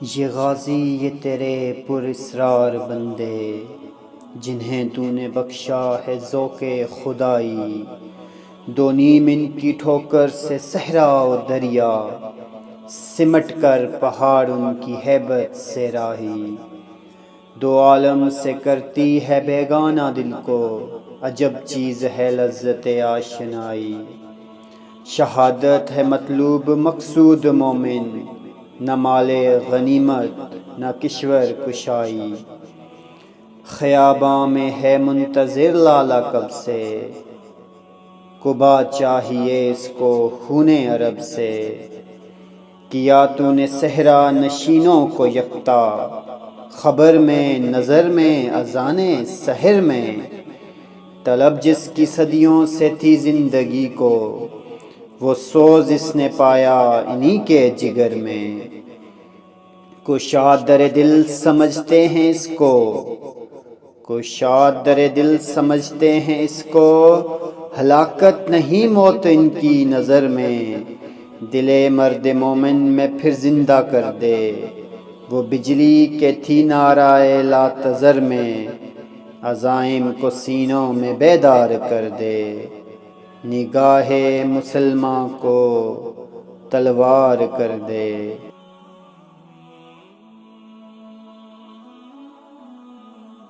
یہ غازی یہ تیرے پر اسرار بندے، جنہیں تو نے بخشا ہے ذوق خدائی۔ دو نیم ان کی ٹھوکر سے صحرا و دریا، سمٹ کر پہاڑ ان کی ہیبت سے راہی۔ دو عالم سے کرتی ہے بیگانہ دل کو، عجب چیز ہے لذت آشنائی۔ شہادت ہے مطلوب مقصود مومن، نہ مال غنیمت نہ کشور کشائی۔ خیاباں میں ہے منتظر لالا کب سے، قبا چاہیے اس کو خون عرب سے۔ کیا تو نے صحرا نشینوں کو یکتا، خبر میں نظر میں اذان سحر میں۔ طلب جس کی صدیوں سے تھی زندگی کو، وہ سوز اس نے پایا انہی کے جگر میں۔ کشاد در دل سمجھتے ہیں اس کو، کشاد در دل سمجھتے ہیں اس کو، ہلاکت نہیں موت ان کی نظر میں۔ دل مرد مومن میں پھر زندہ کر دے، وہ بجلی کہ تھی نعرہ لا تذر میں۔ عزائم کو سینوں میں بیدار کر دے، نگاہ مسلماں کو تلوار کر دے۔